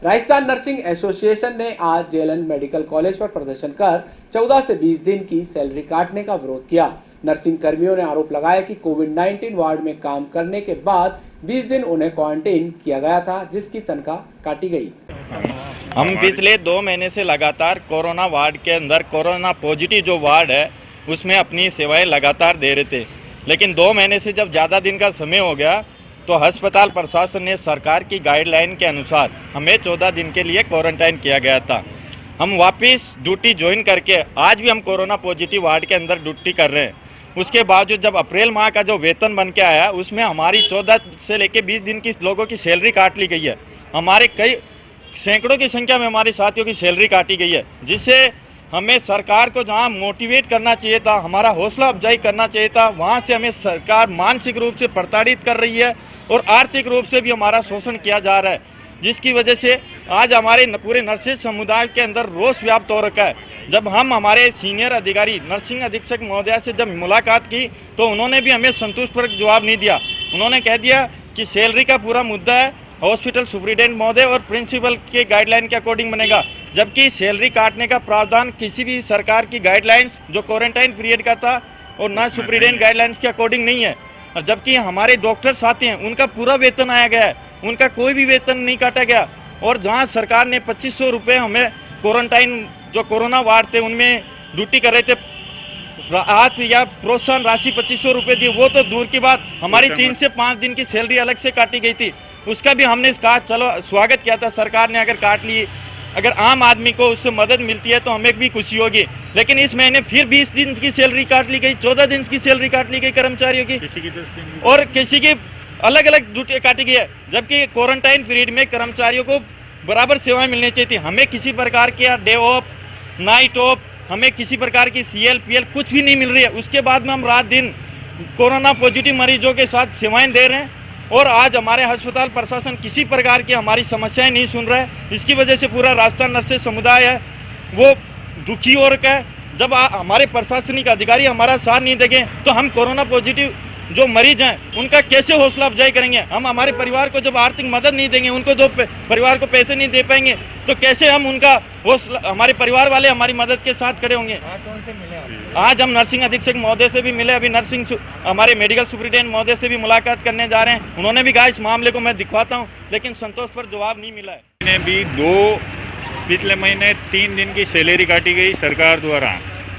Rajasthan nursing association ने आज JLN medical college पर प्रदर्शन कर 14 से 20 दिन की सैलरी काटने का विरोध किया। नर्सिंग कर्मियों ने आरोप लगाया कि कोविड-19 वार्ड में काम करने के बाद 20 दिन उन्हें क्वारंटीन किया गया था, जिसकी तनख्वाह काटी गई। हम पिछले 2 महीने से लगातार कोरोना वार्ड के अंदर कोरोना पॉजिटिव जो वार्ड है उसमें अपनी सेवाएं लगातार दे रहे थे, लेकिन 2 महीने से जब ज़्यादा दिन का समय हो गया तो अस्पताल प्रशासन ने सरकार की गाइडलाइन के अनुसार हमें 14 दिन के लिए क्वारंटाइन किया गया था। हम वापस ड्यूटी ज्वाइन करके आज भी हम कोरोना पॉजिटिव वार्ड के अंदर ड्यूटी कर रहे हैं। उसके बावजूद जब अप्रैल माह का जो वेतन बन के आया उसमें हमारी 14 से लेकर 20 दिन की लोगों की सैलरी काट ली गई है। हमारे कई सैकड़ों की संख्या में हमारे साथियों की सैलरी काटी गई है, जिससे हमें सरकार को जहां मोटिवेट करना चाहिए था, हमारा हौसला अफजाई करना चाहिए था, वहां से हमें सरकार मानसिक रूप से प्रताड़ित कर रही है और आर्थिक रूप से भी हमारा शोषण किया जा रहा है, जिसकी वजह से आज हमारे पूरे नर्सिंग समुदाय के अंदर रोष व्याप्त हो रखा है। जब हम हमारे सीनियर अधिकारी नर्सिंग अधीक्षक महोदय से जब मुलाकात की तो उन्होंने भी हमें संतुष्टपूर्वक जवाब नहीं दिया। उन्होंने कह दिया कि सैलरी का पूरा मुद्दा है हॉस्पिटल सुपरिटेंडेंट महोदय और प्रिंसिपल के गाइडलाइन के अकॉर्डिंग बनेगा, जबकि सैलरी काटने का प्रावधान किसी भी सरकार की गाइडलाइंस जो क्वारंटाइन पीरियड का था और ना सुपरिटेंडेंट गाइडलाइंस के अकॉर्डिंग नहीं है। और जबकि हमारे डॉक्टर साथी हैं उनका पूरा वेतन आया गया है, उनका कोई भी वेतन नहीं काटा गया। और जहां सरकार ने 2500 रुपये हमें क्वारंटाइन जो कोरोना वार्ड थे उनमें ड्यूटी कर रहे थे राहत या प्रोत्साहन राशि 2500 रुपये दी, वो तो दूर की बात, हमारी 3 से 5 दिन की सैलरी अलग से काटी गई थी। उसका भी हमने कहा चलो स्वागत किया था, सरकार ने अगर काट ली, अगर आम आदमी को उससे मदद मिलती है तो हमें भी खुशी होगी। लेकिन इस महीने फिर 20 दिन की सैलरी काट ली गई, 14 दिन की सैलरी काट ली गई कर्मचारियों की, और किसी की अलग अलग ड्यूटी काटी गई है। जबकि क्वारंटाइन पीरियड में कर्मचारियों को बराबर सेवाएं मिलनी चाहिए थी। हमें किसी प्रकार के डे ऑफ, नाइट ऑफ, हमें किसी प्रकार की CL PL कुछ भी नहीं मिल रही है। उसके बाद में हम रात दिन कोरोना पॉजिटिव मरीजों के साथ सेवाएं दे रहे हैं और आज हमारे अस्पताल प्रशासन किसी प्रकार की हमारी समस्याएं नहीं सुन रहा है। इसकी वजह से पूरा राजस्थान नर्सिंग समुदाय है वो दुखी हो रखा है। जब हमारे प्रशासनिक अधिकारी हमारा साथ नहीं देंगे तो हम कोरोना पॉजिटिव जो मरीज हैं उनका कैसे हौसला अफजाई करेंगे। हम हमारे परिवार को जब आर्थिक मदद नहीं देंगे, उनको जो परिवार को पैसे नहीं दे पाएंगे तो कैसे हम उनका हौसला, हमारे परिवार वाले हमारी मदद के साथ खड़े होंगे। कौन से मिले? आज हम नर्सिंग अधीक्षक महोदय से भी मिले, अभी नर्सिंग हमारे मेडिकल सुपरिटेंडेंट महोदय से भी मुलाकात करने जा रहे हैं। उन्होंने भी कहा इस मामले को मैं दिखवाता हूँ, लेकिन संतोष पर जवाब नहीं मिला है। भी पिछले महीने 3 दिन की सैलरी काटी गई सरकार द्वारा,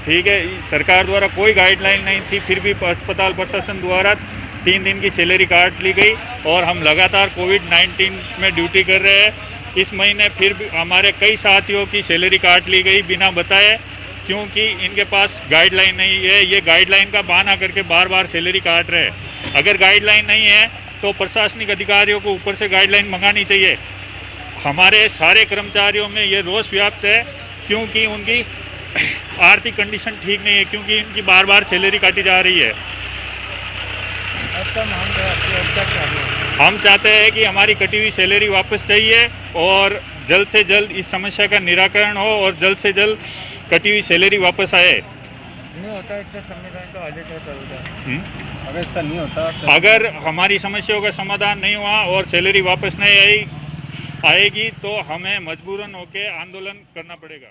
ठीक है। सरकार द्वारा कोई गाइडलाइन नहीं थी, फिर भी अस्पताल प्रशासन द्वारा 3 दिन की सैलरी काट ली गई और हम लगातार कोविड-19 में ड्यूटी कर रहे हैं। इस महीने फिर भी हमारे कई साथियों की सैलरी काट ली गई बिना बताए, क्योंकि इनके पास गाइडलाइन नहीं है। ये गाइडलाइन का बहाना करके बार बार सैलरी काट रहे हैं। अगर गाइडलाइन नहीं है तो प्रशासनिक अधिकारियों को ऊपर से गाइडलाइन मंगानी चाहिए। हमारे सारे कर्मचारियों में ये रोष व्याप्त है, क्योंकि उनकी आर्थिक कंडीशन ठीक नहीं है, क्योंकि इनकी बार बार सैलरी काटी जा रही है। हम चाहते हैं कि हमारी कटी हुई सैलरी वापस चाहिए और जल्द से जल्द इस समस्या का निराकरण हो और जल्द से जल्द कटी हुई सैलरी वापस आए। नहीं होता इतना संविधान तो आगे क्या चलता अगर इसका नहीं होता अगर हमारी समस्याओं का समाधान नहीं हुआ और सैलरी वापस नहीं आएगी तो हमें मजबूरन होकर आंदोलन करना पड़ेगा।